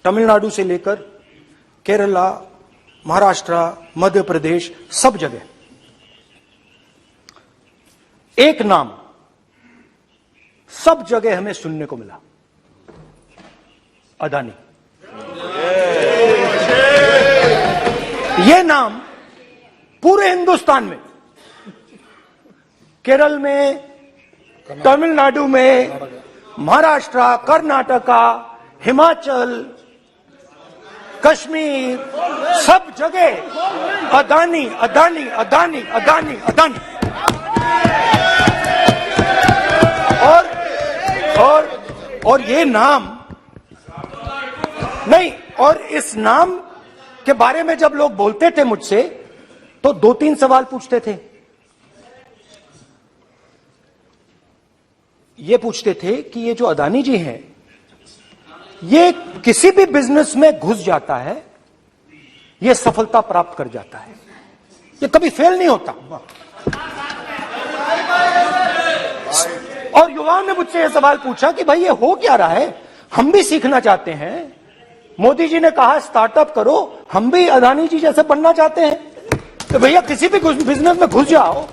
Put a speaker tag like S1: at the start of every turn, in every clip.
S1: तमिलनाडु से लेकर केरला, महाराष्ट्र, मध्य प्रदेश, सब जगह एक नाम सब जगह हमें सुनने को मिला, अदानी। यह नाम पूरे हिंदुस्तान में, केरल में, तमिलनाडु में, महाराष्ट्र, कर्नाटका, हिमाचल, कश्मीर, सब जगह अदानी अदानी अदानी अदानी अदानी। और ये नाम नहीं, और इस नाम के बारे में जब लोग बोलते थे मुझसे तो 2-3 सवाल पूछते थे। ये पूछते थे कि ये जो अदानी जी हैं, ये किसी भी बिजनेस में घुस जाता है, ये सफलता प्राप्त कर जाता है, ये कभी फेल नहीं होता। और युवाओं ने मुझसे यह सवाल पूछा कि भाई ये हो क्या रहा है, हम भी सीखना चाहते हैं। मोदी जी ने कहा स्टार्टअप करो, हम भी अदानी जी जैसे बनना चाहते हैं। तो भैया किसी भी बिजनेस में घुस जाओ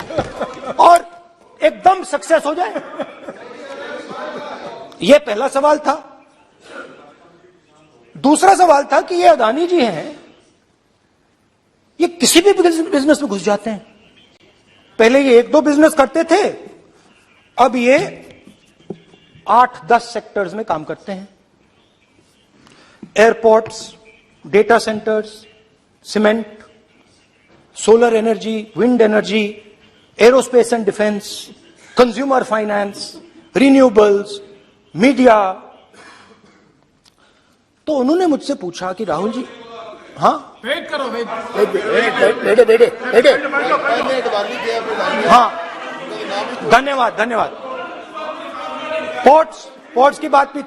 S1: और एकदम सक्सेस हो जाए। यह पहला सवाल था। दूसरा सवाल था कि ये अदानी जी हैं, ये किसी भी बिजनेस में घुस जाते हैं। पहले ये 1-2 बिजनेस करते थे, अब ये 8-10 सेक्टर्स में काम करते हैं। Airports, data centres, cement, solar energy, wind energy, aerospace and defence, consumer finance, renewables, media. तो उन्होंने मुझसे पूछा कि राहुल जी, हाँ
S2: वेट करो,
S1: बेटे हाँ, धन्यवाद। पोर्ट्स की बात भी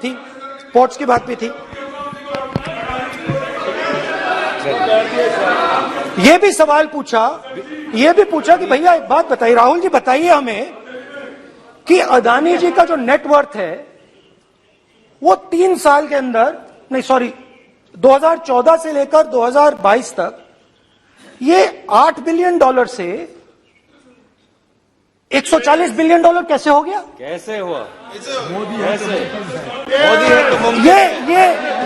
S1: थी। ये भी सवाल पूछा कि भैया एक बात बताइए, राहुल जी बताइए हमें कि अदानी जी का जो नेटवर्थ है वो 3 साल के अंदर, नहीं सॉरी 2014 से लेकर 2022 तक ये $8 बिलियन से $140 बिलियन कैसे हो गया?
S3: कैसे हुआ?
S2: मोदी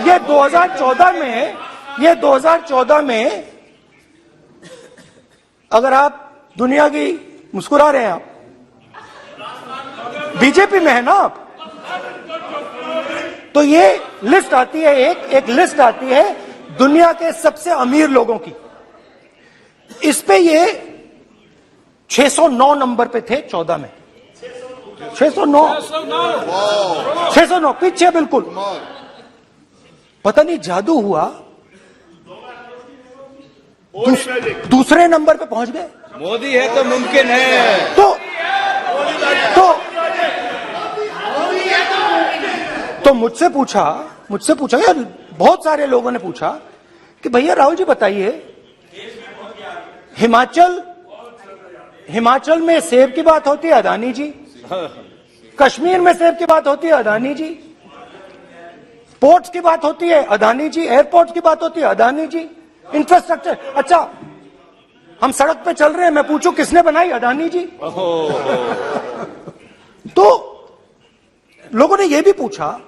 S1: ये 2014 में अगर आप दुनिया की, मुस्कुरा रहे हैं आप, बीजेपी में है ना आप, तो ये लिस्ट आती है, एक लिस्ट आती है दुनिया के सबसे अमीर लोगों की। इस पे ये 609 नंबर पे थे 14 में। 609 पीछे बिल्कुल। पता नहीं जादू हुआ, दूसरे नंबर पे पहुंच गए।
S3: मोदी है तो मुमकिन है।
S1: तो मुझसे पूछा यार, बहुत सारे लोगों ने पूछा कि भैया राहुल जी बताइए, हिमाचल में सेब की बात होती है, अदानी जी। कश्मीर में सेब की बात होती है, अदानी जी। पोर्ट्स की बात होती है, अदानी जी। एयरपोर्ट्स की बात होती है, अदानी जी। इंफ्रास्ट्रक्चर, अच्छा हम सड़क पे चल रहे हैं, मैं पूछूं किसने बनाई, अदानी जी। तो लोगों ने यह भी पूछा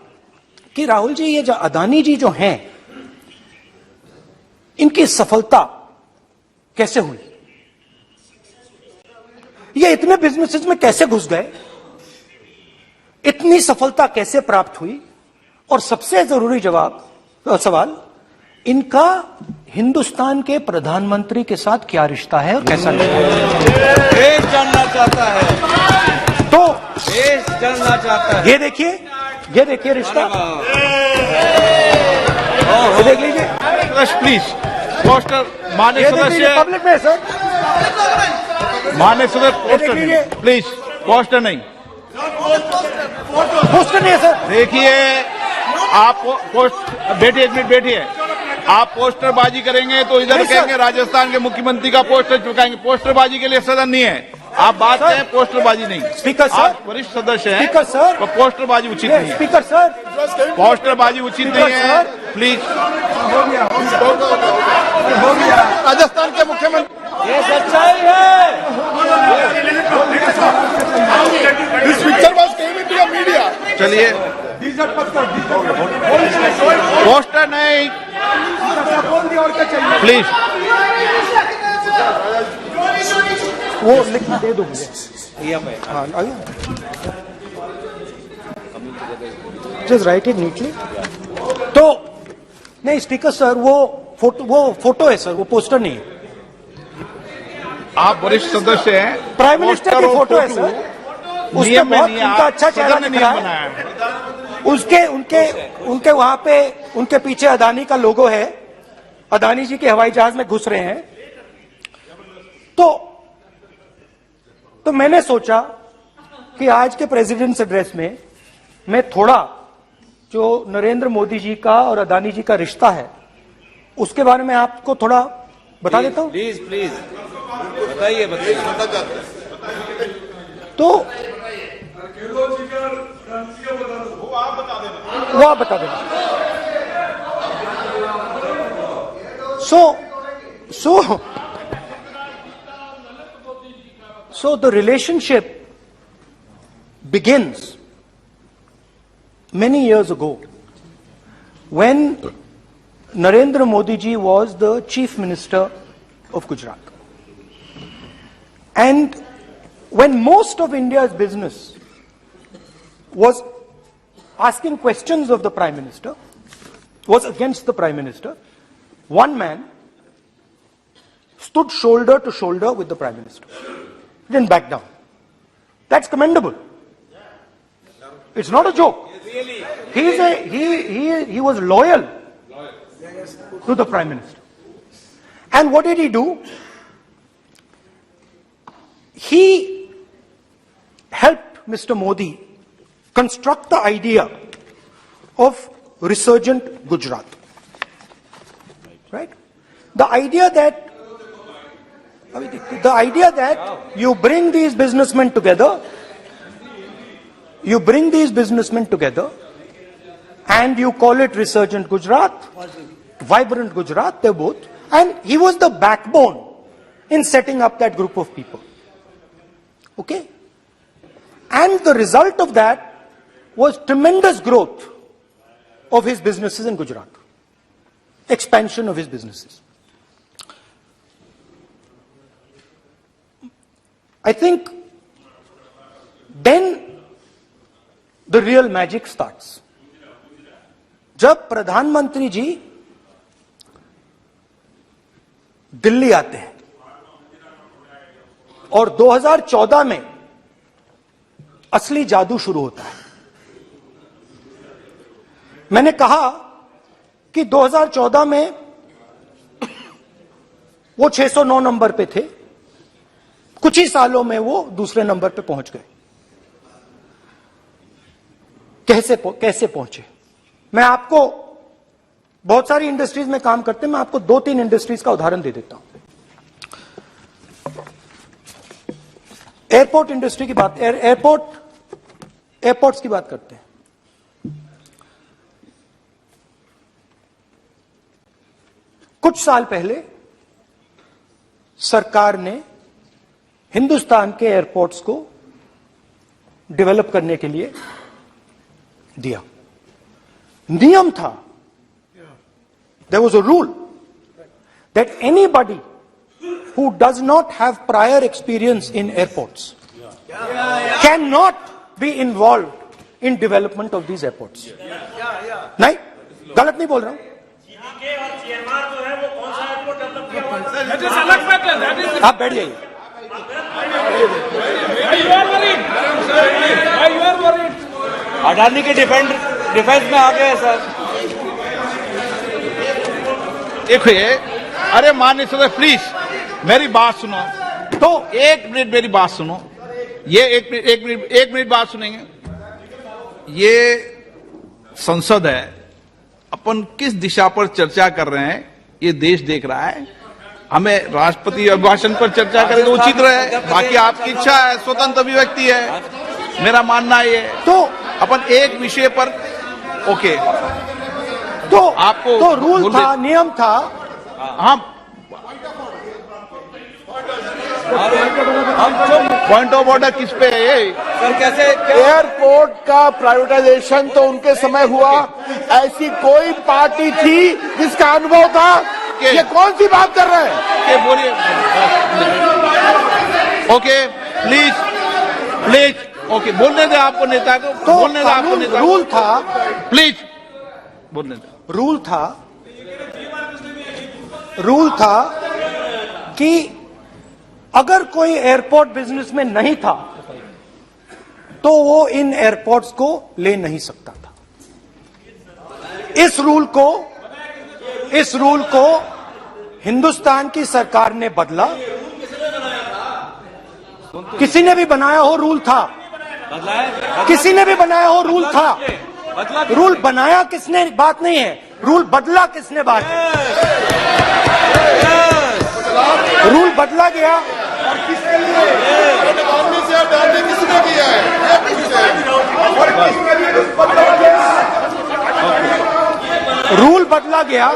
S1: कि राहुल जी ये जो अदानी जी जो हैं, इनकी सफलता कैसे हुई, ये इतने बिजनेसेस में कैसे घुस गए, इतनी सफलता कैसे प्राप्त हुई, और सबसे जरूरी सवाल, इनका हिंदुस्तान के प्रधानमंत्री के साथ क्या रिश्ता है और कैसा रिश्ता है,
S3: देश जानना चाहता है।
S1: तो
S3: देश जानना चाहता है।
S1: ये देखिए रिश्ता, ये देख लीजिए
S2: प्लीज। पोस्टर माननीय सदस्य,
S1: पब्लिक में सर,
S2: माननीय सदस्य पोस्टर प्लीज, पोस्टर नहीं
S1: है सर।
S2: देखिए आप बैठिए, एक मिनट बैठिए। आप पोस्टरबाजी करेंगे तो इधर कहेंगे राजस्थान के मुख्यमंत्री का पोस्टर चिपकाएंगे। पोस्टरबाजी के लिए सदन नहीं है। आप बात करें, पोस्टरबाजी नहीं।
S1: स्पीकर सर,
S2: आप वरिष्ठ सदस्य हैं,
S1: स्पीकर सर,
S2: तो पोस्टरबाजी उचित नहीं है।
S1: स्पीकर सर,
S2: पोस्टरबाजी उचित
S1: स्पीकर
S2: नहीं है,
S1: सर।
S2: प्लीज।
S4: राजस्थान के मुख्यमंत्री,
S3: ये सच्चाई है।
S4: This picture was came into the media.
S2: चलिए, पोस्टर नहीं, प्लीज।
S1: वो लिख के दे दो मुझे। हाँ, जस्ट राइट इट नीटली। तो नहीं स्पीकर सर, वो फोटो है सर, वो पोस्टर नहीं है।
S2: आप वरिष्ठ सदस्य हैं,
S1: प्राइम मिनिस्टर की
S2: पोस्टर और
S1: फोटो है
S2: फोटो
S1: सर, उसके
S2: नियम में
S1: बहुत
S2: नहीं है।
S1: उनका
S2: आप
S1: अच्छा चेहरा
S2: सदन ने
S1: दिख रहा
S2: नियम
S1: है।
S2: बनाया है।
S1: उनके वहां पे उनके पीछे अदानी का लोगो है, अदानी जी के हवाई जहाज में घुस रहे हैं। तो मैंने सोचा कि आज के प्रेसिडेंट्स एड्रेस में मैं थोड़ा जो नरेंद्र मोदी जी का और अदानी जी का रिश्ता है उसके बारे में आपको थोड़ा बता देता हूं।
S3: प्लीज प्लीज बताइए बताइए।
S1: तो वो आप बता देना। So the relationship begins many years ago when Narendra Modi ji was the Chief Minister of Gujarat. And when most of India's business was asking questions of the Prime Minister, was against the Prime Minister, one man stood shoulder to shoulder with the Prime Minister. He didn't back down. That's commendable. It's not a joke. He was loyal to the Prime Minister. And what did he do? He helped Mr. Modi construct the idea of resurgent Gujarat. Right? The idea that you bring these businessmen together, and you call it resurgent Gujarat, vibrant Gujarat, they're both. And he was the backbone in setting up that group of people. Okay? And the result of that was tremendous growth of his businesses in Gujarat. Expansion of his businesses. I think then the real magic starts. जब प्रधानमंत्री जी दिल्ली आते हैं और 2014 में असली जादू शुरू होता है। मैंने कहा कि 2014 में वो 609 नंबर पे थे, कुछ ही सालों में वो दूसरे नंबर पे पहुंच गए। कैसे पहुंचे? मैं आपको, बहुत सारी इंडस्ट्रीज में काम करते हैं, मैं आपको 2-3 इंडस्ट्रीज का उदाहरण दे देता हूं। एयरपोर्ट इंडस्ट्री की बात, एयरपोर्ट्स की बात करते हैं। कुछ साल पहले सरकार ने हिंदुस्तान के एयरपोर्ट्स को डेवलप करने के लिए दिया। नियम था, there was a rule that anybody who does not have prior experience in airports cannot be involved in development of these airports. नहीं, गलत नहीं बोल रहा हूं। आप बैठ जाइए।
S3: अडानी के डिफेंस में आ गए सर।
S2: देखिए, अरे माननीय सदस्य प्लीज मेरी बात सुनो। तो 1 मिनट मेरी बात सुनो। ये एक मिनट बात सुनेंगे। ये संसद है, अपन किस दिशा पर चर्चा कर रहे हैं ये देश देख रहा है। हमें राष्ट्रपति अभिभाषण पर चर्चा करें तो उचित रहे। बाकी आपकी इच्छा है, स्वतंत्र अभिव्यक्ति है, मेरा मानना ये है।
S1: तो
S2: अपन एक विषय पर ओके,
S1: तो
S2: आपको
S1: तो रूल था, नियम था।
S2: हाँ, पॉइंट ऑफ ऑर्डर किस पे है ये?
S3: सर कैसे
S4: एयरपोर्ट का प्राइवेटाइजेशन तो उनके समय हुआ, ऐसी कोई पार्टी थी जिसका अनुभव था? ये कौन सी बात कर रहे हैं?
S2: ओके बोलिए, ओके प्लीज प्लीज, ओके बोलने दे आपको नेता को,
S1: तो
S2: बोलने दे आपको नेता को,
S1: रूल था,
S2: प्लीज बोलने दे।
S1: रूल था कि अगर कोई एयरपोर्ट बिजनेस में नहीं था तो वो इन एयरपोर्ट्स को ले नहीं सकता था। इस रूल को हिंदुस्तान की सरकार ने बदला। किसी ने भी बनाया हो रूल था, किसी ने भी बनाया हो रूल था। रूल बनाया किसने बात नहीं है, रूल बदला किसने बात है। रूल बदला गया,
S4: आदमी से डालने किसने किया है?
S1: रूल बदला गया।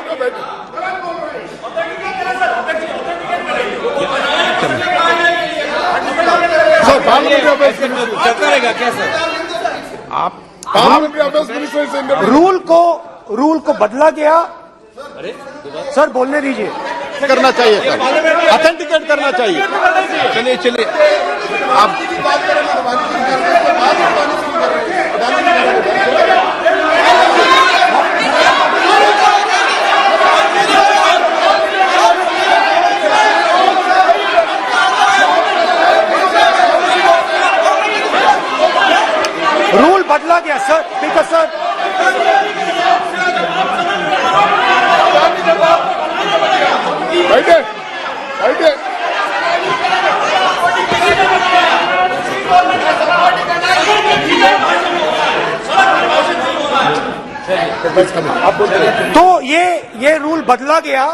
S3: चलता रहेगा क्या सर?
S2: आप
S1: रूल को बदला गया। सर बोलने दीजिए।
S4: करना चाहिए सर, ऑथेंटिकेट करना चाहिए।
S2: चलिए चलिए, आप
S1: रूल बदला गया सर, स्पीकर सर।
S4: बैठे बैठे।
S1: तो ये रूल बदला गया।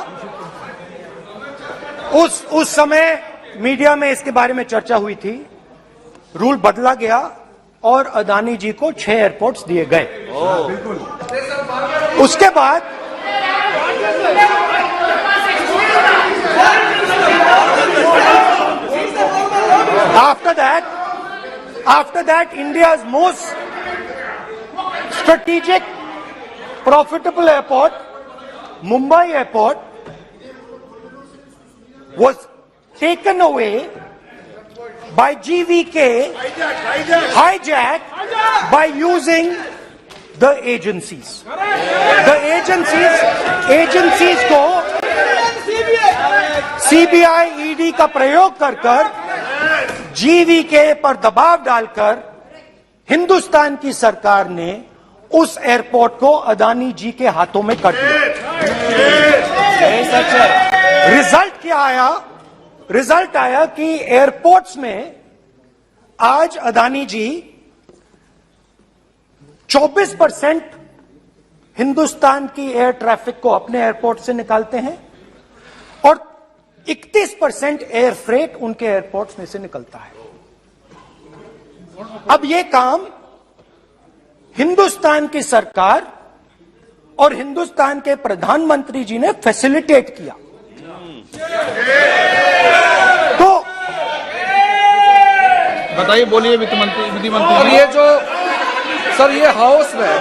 S1: उस समय मीडिया में इसके बारे में चर्चा हुई थी। रूल बदला गया और अदानी जी को 6 एयरपोर्ट्स दिए गए। उसके बाद after that India's most strategic profitable airport, Mumbai airport, was taken away by GVK, hijacked by using the agencies. The agencies को CBI, ED का प्रयोग कर GVK पर दबाव डालकर हिंदुस्तान की सरकार ने उस एयरपोर्ट को अदानी जी के हाथों में कर दिया। रिजल्ट क्या आया? रिजल्ट आया कि एयरपोर्ट्स में आज अदानी जी 24% हिंदुस्तान की एयर ट्रैफिक को अपने एयरपोर्ट से निकालते हैं और 31% एयर फ्रेट उनके एयरपोर्ट्स में से निकलता है। अब यह काम हिंदुस्तान की सरकार और हिंदुस्तान के प्रधानमंत्री जी ने फैसिलिटेट किया। तो
S2: बताइए, बोलिए वित्त मंत्री, विधि मंत्री।
S5: और ये जो सर ये हाउस में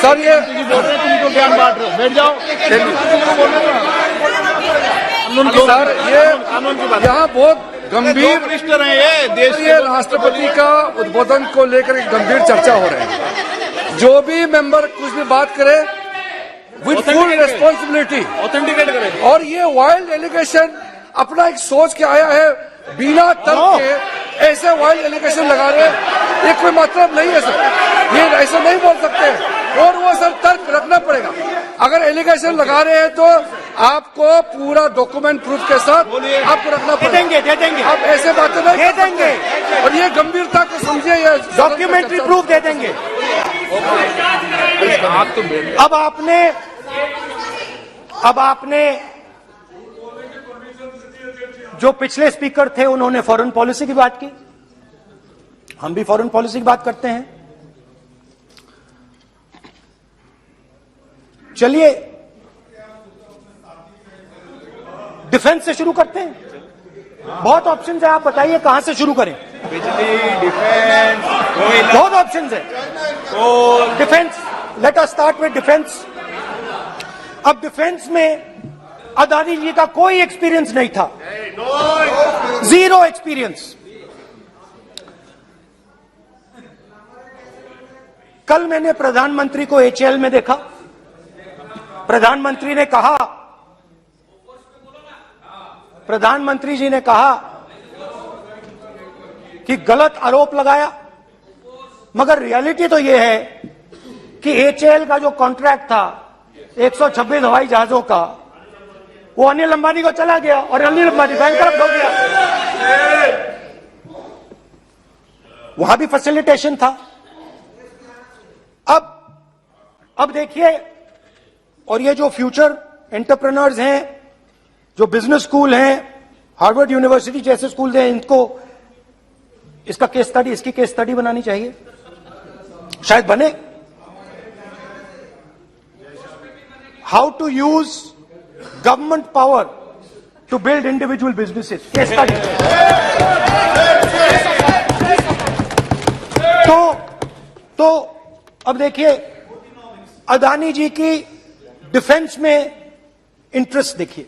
S5: सर ये
S2: बोल रहे, तुम तो ज्ञान बांट रहे हो, बैठ जाओ।
S5: सर ये यहाँ बहुत गंभीर
S2: मिनिस्टर हैं ये देश
S5: ये राष्ट्रपति का उद्बोधन को लेकर एक गंभीर चर्चा हो रही है। जो भी मेंबर कुछ भी बात करे विद फुल रिस्पॉन्सिबिलिटी
S3: ऑथेंटिकेट करें।
S5: और ये वाइल्ड एलिगेशन अपना एक सोच के आया है, बिना तर्क के ऐसे वाइल्ड एलिगेशन लगा रहे, ये कोई मतलब नहीं है सर। ये ऐसा नहीं बोल सकते और वो सर तर्क रखना पड़ेगा। अगर एलिगेशन लगा रहे हैं तो आपको पूरा डॉक्यूमेंट प्रूफ के साथ आपको रखना पड़ेगा।
S1: दे देंगे
S5: आप ऐसे बातें नहीं
S1: दे देंगे
S5: और ये गंभीरता को समझिए। ये
S1: डॉक्यूमेंट्री प्रूफ दे देंगे। अब आपने जो पिछले स्पीकर थे उन्होंने फॉरेन पॉलिसी की बात की, हम भी फॉरेन पॉलिसी की बात करते हैं। चलिए डिफेंस से शुरू करते हैं, बहुत ऑप्शन है, आप बताइए कहां से शुरू करें।
S3: बिजली, डिफेंस, कोयला,
S1: बहुत ऑप्शन है। Defence, let us start with defence. अब डिफेंस में अदानी जी का कोई एक्सपीरियंस नहीं था, जीरो एक्सपीरियंस। कल मैंने प्रधानमंत्री को एचएएल में देखा, प्रधानमंत्री जी ने कहा कि गलत आरोप लगाया, मगर रियलिटी तो यह है कि एचएएल का जो कॉन्ट्रैक्ट था 126 हवाई जहाजों का, वो अनिल अंबानी को चला गया और अनिल अंबानी बैंकरप्ट हो गया। वहां भी फैसिलिटेशन था। अब देखिए, और ये जो फ्यूचर एंटरप्रेन्योर्स हैं, जो बिजनेस स्कूल हैं, हार्वर्ड यूनिवर्सिटी जैसे स्कूल हैं, इनको इसका केस स्टडी, इसकी केस स्टडी बनानी चाहिए, शायद बने। How to use government power to build individual businesses, case study. तो अब देखिए, अदानी जी की डिफेंस में इंटरेस्ट देखिए।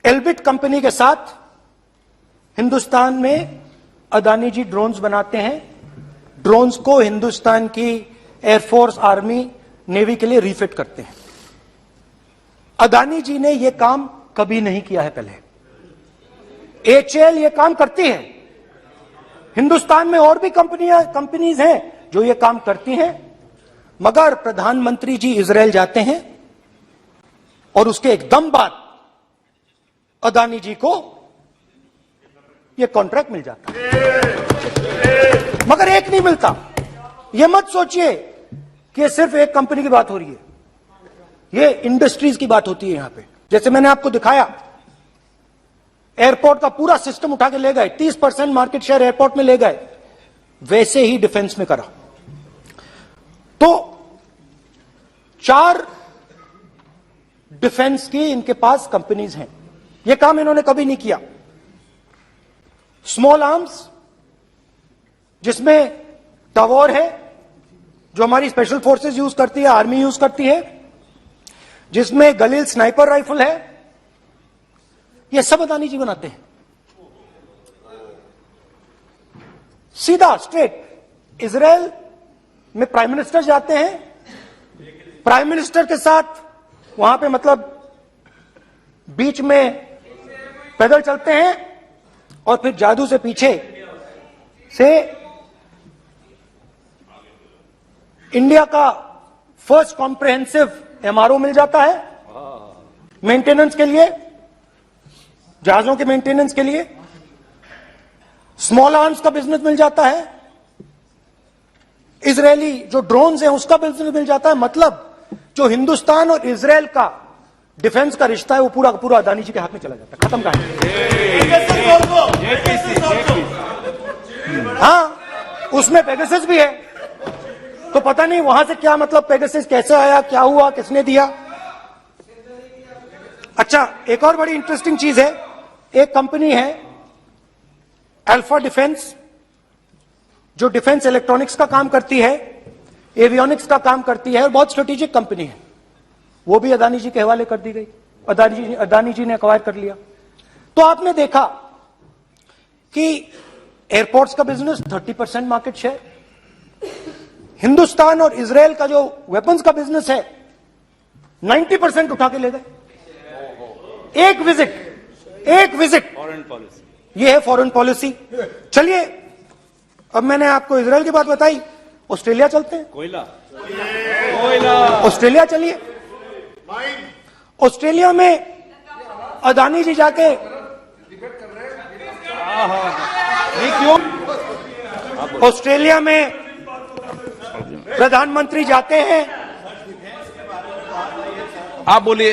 S1: एल्बिट कंपनी के साथ हिंदुस्तान में अदानी जी ड्रोन्स बनाते हैं, ड्रोन्स को हिंदुस्तान की एयरफोर्स, आर्मी, नेवी के लिए रिफिट करते हैं। अदानी जी ने यह काम कभी नहीं किया है पहले। एचएएल ये काम करती है, हिंदुस्तान में और भी कंपनीज हैं जो ये काम करती हैं, मगर प्रधानमंत्री जी इजरायल जाते हैं और उसके एकदम बाद अदानी जी को ये कॉन्ट्रैक्ट मिल जाता है, मगर एक नहीं मिलता। ये मत सोचिए कि ये सिर्फ एक कंपनी की बात हो रही है, ये इंडस्ट्रीज की बात होती है यहां पे। जैसे मैंने आपको दिखाया, एयरपोर्ट का पूरा सिस्टम उठा के ले गए, 30% मार्केट शेयर एयरपोर्ट में ले गए, वैसे ही डिफेंस में करा। तो 4 डिफेंस की इनके पास कंपनीज हैं, यह काम इन्होंने कभी नहीं किया। स्मॉल आर्म्स, जिसमें टावर है जो हमारी स्पेशल फोर्सेस यूज करती है, आर्मी यूज करती है, जिसमें गलील स्नाइपर राइफल है, यह सब अदानी जी बनाते हैं। सीधा स्ट्रेट इजरायल में प्राइम मिनिस्टर जाते हैं, प्राइम मिनिस्टर के साथ वहां पे मतलब बीच में पैदल चलते हैं और फिर जादू से पीछे से इंडिया का फर्स्ट कॉम्प्रिहेंसिव एमआरओ मिल जाता है मेंटेनेंस के लिए, जहाजों के मेंटेनेंस के लिए। स्मॉल आर्म्स का बिजनेस मिल जाता है, इजरायली जो ड्रोन्स हैं उसका बिजनेस मिल जाता है। मतलब जो हिंदुस्तान और इजरायल का डिफेंस का रिश्ता है वो पूरा का पूरा अदानी जी के हाथ में चला जाता है, खत्म कहानी। हाँ, उसमें पेगासस भी है, तो पता नहीं वहां से क्या मतलब पेगासस कैसे आया, क्या हुआ, किसने दिया। अच्छा, एक और बड़ी इंटरेस्टिंग चीज है, एक कंपनी है अल्फा डिफेंस, जो डिफेंस इलेक्ट्रॉनिक्स का काम करती है, एवियोनिक्स का काम करती है, और बहुत स्ट्रेटेजिक कंपनी है, वो भी अदानी जी के हवाले कर दी गई, अदानी जी ने एक्वायर कर लिया। तो आपने देखा कि एयरपोर्ट्स का बिजनेस 30% मार्केट शेयर, हिंदुस्तान और इजरायल का जो वेपन्स का बिजनेस है 90% उठा के ले गए। एक विजिट
S3: फॉरेन पॉलिसी,
S1: ये है फॉरेन पॉलिसी। चलिए, अब मैंने आपको इजरायल की बात बताई, ऑस्ट्रेलिया चलते हैं।
S3: कोयला,
S1: ऑस्ट्रेलिया चलिए। ऑस्ट्रेलिया में अदानी जी जाके क्यों, ऑस्ट्रेलिया में प्रधानमंत्री जाते हैं,
S2: आप बोलिए।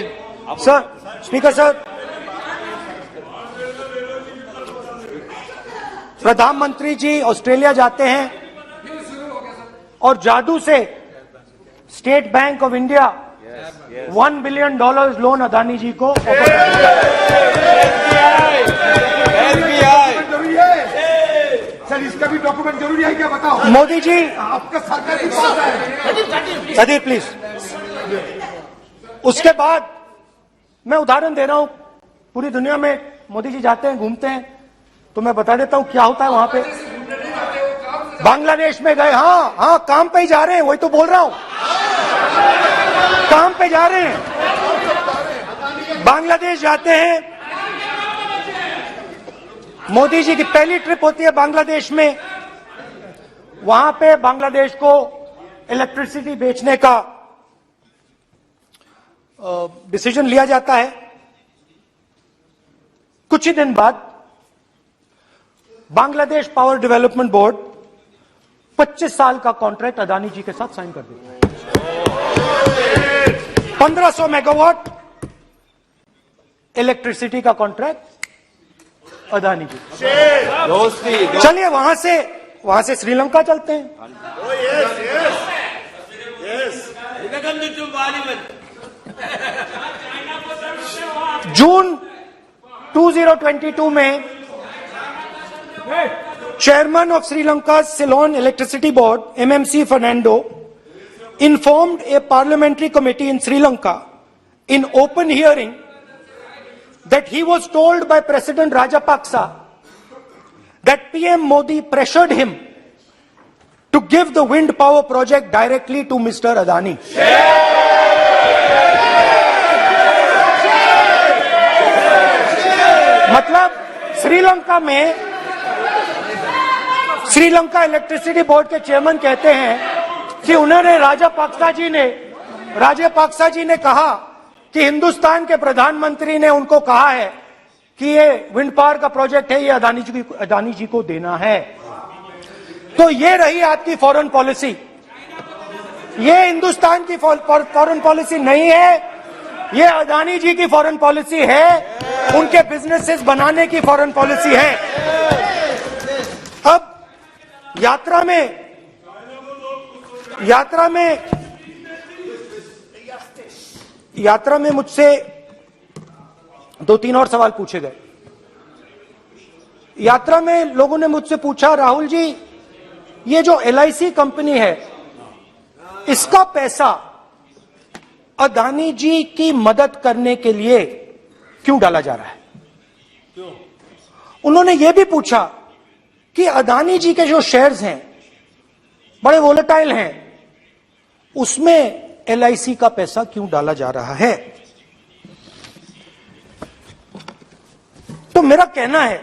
S1: सर, स्पीकर सर, प्रधानमंत्री जी ऑस्ट्रेलिया जाते हैं और जादू से State Bank of India $1 billion loan Adani ji को ऑफर करता है।
S4: सर इसका भी डॉक्यूमेंट जरूरी है क्या, बताओ।
S1: मोदी जी,
S4: आपका सरकार की पास है।
S1: Sadyr please. उसके बाद मैं उदाहरण दे रहा हूं, पूरी दुनिया में मोदी जी जाते हैं, घूमते हैं, तो मैं बता देता हूं क्या होता है वहां पे। बांग्लादेश में गए, हाँ काम पे ही जा रहे हैं, वही तो बोल रहा हूं, काम पे जा रहे हैं। बांग्लादेश जाते हैं, मोदी जी की पहली ट्रिप होती है बांग्लादेश में। वहां पे बांग्लादेश को इलेक्ट्रिसिटी बेचने का डिसीजन लिया जाता है। कुछ ही दिन बाद बांग्लादेश पावर डेवलपमेंट बोर्ड 25 साल का कॉन्ट्रैक्ट अदानी जी के साथ साइन कर देता है। 1500 मेगावाट इलेक्ट्रिसिटी का कॉन्ट्रैक्ट अदानी जी। चलिए वहां से श्रीलंका चलते हैं। जून 2022 में Chairman of Sri Lanka's Ceylon Electricity Board, MMC Fernando, informed a parliamentary committee in Sri Lanka in open hearing that he was told by President Rajapaksa that PM Modi pressured him to give the wind power project directly to Mr. Adani. मतलब Sri Lanka electricity board के chairman कहते हैं कि उन्होंने राजापाक्सा जी ने कहा कि हिंदुस्तान के प्रधानमंत्री ने उनको कहा है कि ये विंड पावर का प्रोजेक्ट है, ये अदानी जी को देना है। तो ये रही आपकी फॉरेन पॉलिसी। ये हिंदुस्तान की फॉरेन पॉलिसी नहीं है, ये अदानी जी की फॉरेन पॉलिसी है, उनके बिजनेसेस बनाने की फॉरेन पॉलिसी है। अब यात्रा में मुझसे 2-3 और सवाल पूछे गए। यात्रा में लोगों ने मुझसे पूछा, राहुल जी ये जो LIC कंपनी है इसका पैसा अदानी जी की मदद करने के लिए क्यों डाला जा रहा है? उन्होंने यह भी पूछा कि अदानी जी के जो शेयर्स हैं बड़े वोलेटाइल हैं, उसमें LIC का पैसा क्यों डाला जा रहा है? तो मेरा कहना है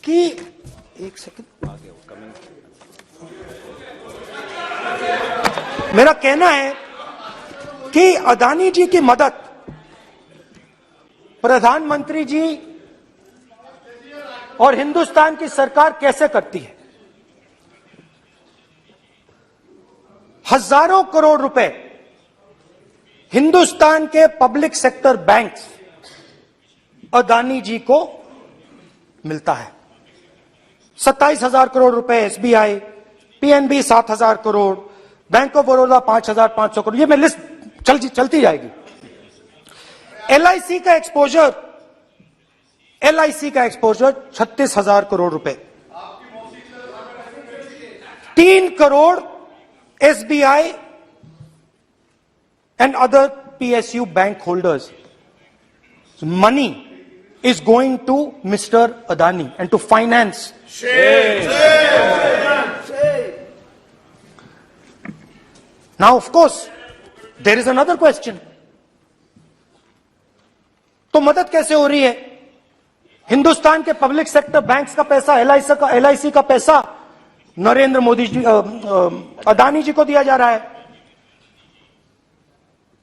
S1: कि एक सेकंड, मेरा कहना है कि अदानी जी की मदद प्रधानमंत्री जी और हिंदुस्तान की सरकार कैसे करती है? हजारों करोड़ रुपए हिंदुस्तान के public sector banks Adani ji को मिलता है। 27,000 करोड़ रुपए SBI, PNB 7,000 crore, bank of Baroda 5,500 crore, ये मैं लिस्ट चलती जाएगी। LIC का एक्सपोजर 36,000 करोड़ रुपए, 3 crore SBI and other PSU bank holders. So money is going to Mr. Adani and to finance. Now, of course, there is another question. तो मदद कैसे हो रही है? हिंदुस्तान के पब्लिक सेक्टर बैंक्स का पैसा, LIC का पैसा नरेंद्र मोदी जी, अदानी जी को दिया जा रहा है।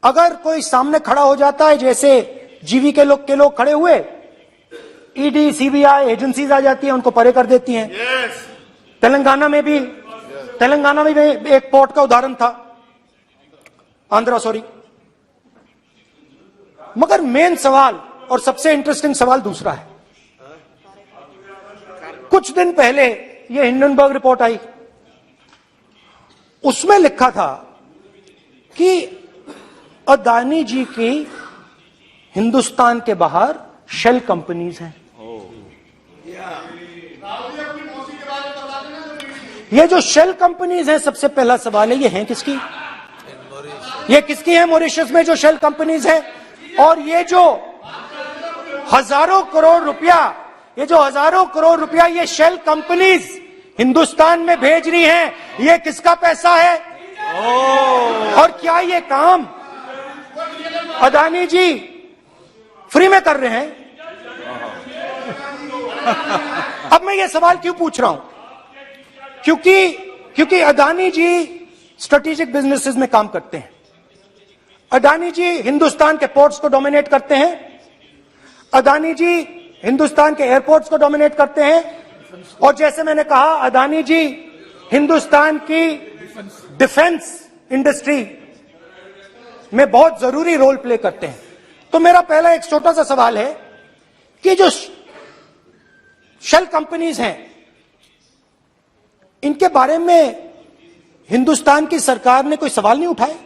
S1: अगर कोई सामने खड़ा हो जाता है, जैसे जीवी के लोग खड़े हुए, ED, CBI एजेंसीज आ जाती हैं, उनको परे कर देती हैं। तेलंगाना में भी एक पोर्ट का उदाहरण था। आंध्रा सॉरी। मगर मेन सवाल और सबसे इंटरेस्टिंग सवाल दूसरा है। कुछ दिन पहले ये हिंडनबर्ग रिपोर्ट आई, उसमें लिखा था कि अदानी जी की हिंदुस्तान के बाहर शेल कंपनीज हैं। ये जो शेल कंपनीज हैं, सबसे पहला सवाल है ये हैं किसकी? ये किसकी है मॉरिशस में जो शेल कंपनीज हैं? और ये जो हजारों करोड़ रुपया ये शेल कंपनीज हिंदुस्तान में भेज रही हैं, ये किसका पैसा है? और क्या ये काम अदानी जी फ्री में कर रहे हैं? अब मैं ये सवाल क्यों पूछ रहा हूं? क्योंकि अदानी जी स्ट्रेटेजिक बिजनेसेस में काम करते हैं। अदानी जी हिंदुस्तान के पोर्ट्स को डोमिनेट करते हैं। अदानी जी हिंदुस्तान के एयरपोर्ट्स को डोमिनेट करते हैं। और जैसे मैंने कहा, अदानी जी हिंदुस्तान की डिफेंस इंडस्ट्री में बहुत जरूरी रोल प्ले करते हैं। तो मेरा पहला एक छोटा सा सवाल है कि जो शेल कंपनीज हैं, इनके बारे में हिंदुस्तान की सरकार ने कोई सवाल नहीं उठाए?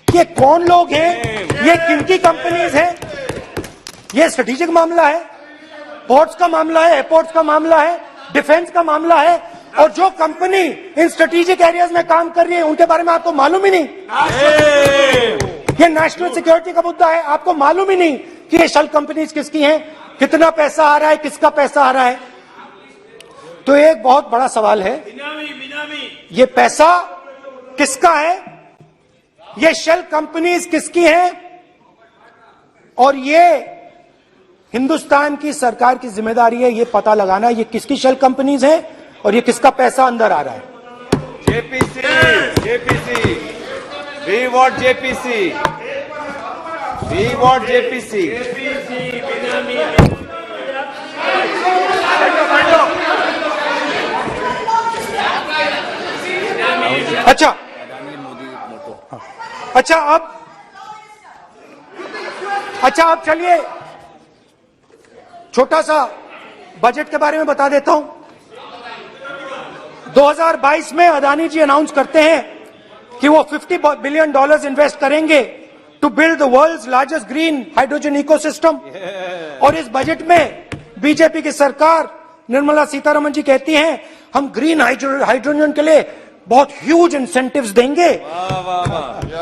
S1: ये कौन लोग हैं? ये किनकी कंपनीज हैं? ये स्ट्रेटेजिक मामला है, पोर्ट्स का मामला है, एयरपोर्ट्स का मामला है, डिफेंस का मामला है। और जो कंपनी इन स्ट्रेटेजिक एरियाज में काम कर रही है, उनके बारे में आपको मालूम ही नहीं। ये नेशनल सिक्योरिटी का मुद्दा है, आपको मालूम ही नहीं कि ये शेल कंपनीज किसकी हैं, कितना पैसा आ रहा है, किसका पैसा आ रहा है। तो एक बहुत बड़ा सवाल है, ये पैसा किसका है? ये शेल कंपनीज किसकी हैं? और ये हिंदुस्तान की सरकार की जिम्मेदारी है ये पता लगाना ये किसकी शेल कंपनीज हैं और ये किसका पैसा अंदर आ रहा है।
S3: JPC, we want JPC, we want JPC.
S1: अच्छा अब चलिए छोटा सा बजट के बारे में बता देता हूं। 2022 में अदानी जी अनाउंस करते हैं कि वो $50 बिलियन इन्वेस्ट करेंगे to build the world's largest green hydrogen ecosystem. और इस बजट में बीजेपी की सरकार निर्मला सीतारमण जी कहती हैं हम ग्रीन हाइड्रोजन के लिए बहुत ह्यूज इंसेंटिव्स देंगे।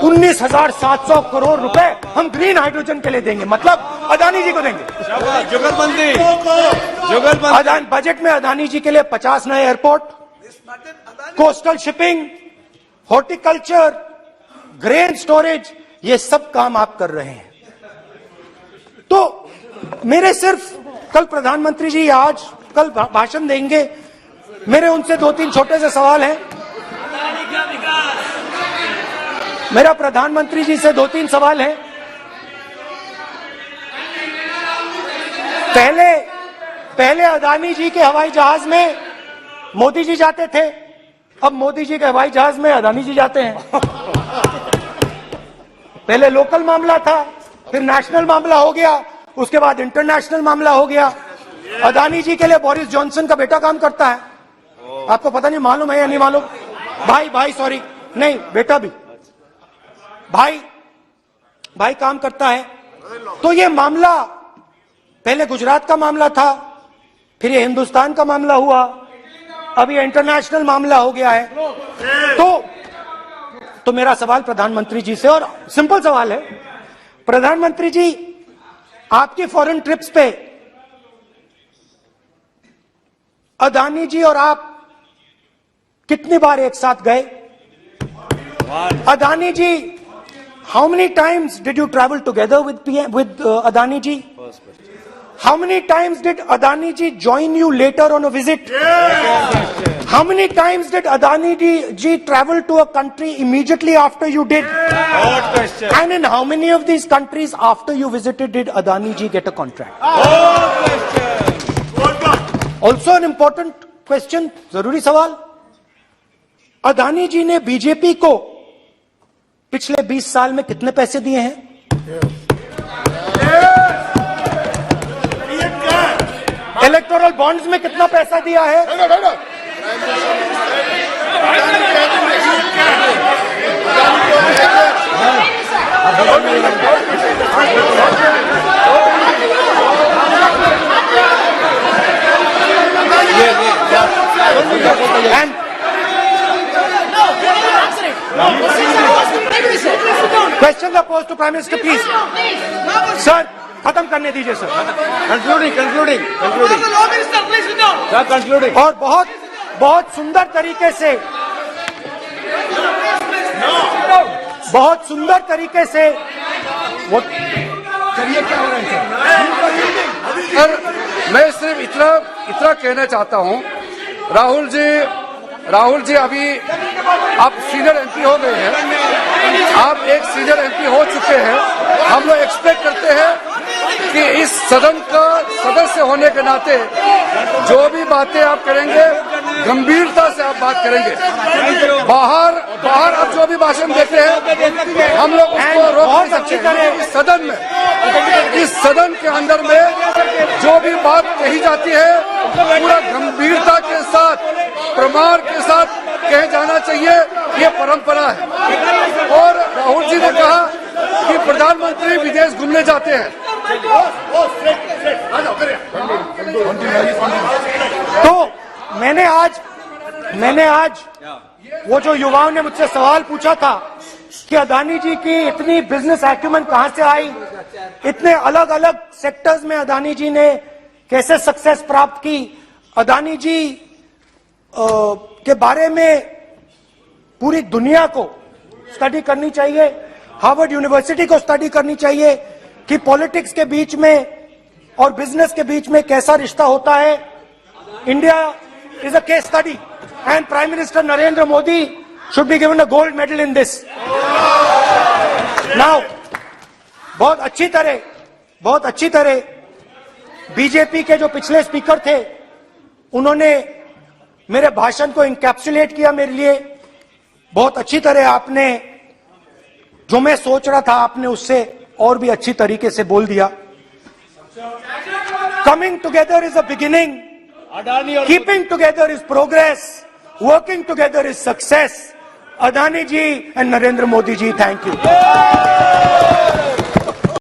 S1: 19,700 करोड़ रुपए हम ग्रीन हाइड्रोजन के लिए देंगे, मतलब अदानी जी को देंगे। जुगलबंदी बजट में अदानी जी के लिए 50 नए airport, coastal shipping, horticulture, grain storage, ये सब काम आप कर रहे हैं। तो मेरे सिर्फ कल प्रधानमंत्री जी आज कल भाषण देंगे, मेरे उनसे 2-3 छोटे से सवाल हैं। मेरा प्रधानमंत्री जी से 2-3 सवाल हैं। पहले अदानी जी के हवाई जहाज में मोदी जी जाते थे, अब मोदी जी के हवाई जहाज में अदानी जी जाते हैं। पहले लोकल मामला था, फिर नेशनल मामला हो गया, उसके बाद इंटरनेशनल मामला हो गया। अदानी जी के लिए बोरिस जॉनसन का बेटा काम करता है, आपको पता नहीं मालूम है या नहीं मालूम? भाई सॉरी, नहीं बेटा भी, भाई काम करता है। तो ये मामला पहले गुजरात का मामला था, फिर ये हिंदुस्तान का मामला हुआ, अब ये इंटरनेशनल मामला हो गया है। तो मेरा सवाल प्रधानमंत्री जी से, और सिंपल सवाल है, प्रधानमंत्री जी आपकी फॉरेन ट्रिप्स पे अदानी जी और आप कितनी बार एक साथ गए? Adani ji, how many times did you travel together with Adani ji? How many times did Adani ji join you later on a visit? How many times did Adani ji travel to a country immediately after you did?
S3: Good question.
S1: And in how many of these countries after you visited did Adani ji get a contract?
S3: Good question.
S1: Also an important question, जरूरी सवाल। अदानी जी ने BJP को पिछले 20 साल में कितने पैसे दिए हैं? इलेक्टोरल बॉन्ड्स में कितना पैसा दिया है? And questions are posed to Prime Minister, please. Sir, खत्म करने दीजिए सर.
S3: Concluding. Sir, concluding.
S1: और बहुत सुंदर तरीके से वो चलिए क्या हो रहा है
S5: सर, मैं सिर्फ इतना कहना चाहता हूं, राहुल जी अभी आप सीनियर एमपी हो गए हैं, आप एक सीनियर एमपी हो चुके हैं। हम लोग एक्सपेक्ट करते हैं कि इस सदन का सदस्य होने के नाते जो भी बातें आप करेंगे गंभीरता से आप बात करेंगे। बाहर आप जो भी भाषण देते हैं हम लोग उसको रोक नहीं सकते हैं। इस सदन के अंदर में जो भी बात कही जाती है पूरा गंभीरता के साथ प्रमाण के साथ कहे जाना चाहिए, ये परंपरा है। और राहुल जी ने कहा कि प्रधानमंत्री विदेश घूमने जाते हैं,
S1: तो मैंने आज वो जो युवाओं ने मुझसे सवाल पूछा था कि अदानी जी की इतनी बिजनेस एक्यूमेंट कहां से आई, इतने अलग अलग सेक्टर्स में अदानी जी ने कैसे सक्सेस प्राप्त की, अदानी जी के बारे में पूरी दुनिया को स्टडी करनी चाहिए, हार्वर्ड यूनिवर्सिटी को स्टडी करनी चाहिए कि पॉलिटिक्स के बीच में और बिजनेस के बीच में कैसा रिश्ता होता है। India is a case study and prime minister Narendra Modi should be given a gold medal in this. Now बहुत अच्छी तरह बीजेपी के जो पिछले स्पीकर थे उन्होंने मेरे भाषण को इनकैप्सुलेट किया मेरे लिए बहुत अच्छी तरह। आपने जो मैं सोच रहा था आपने उससे और भी अच्छी तरीके से बोल दिया। Coming together is a beginning, keeping together is progress, working together is success. Adani ji and Narendra Modi ji, thank you.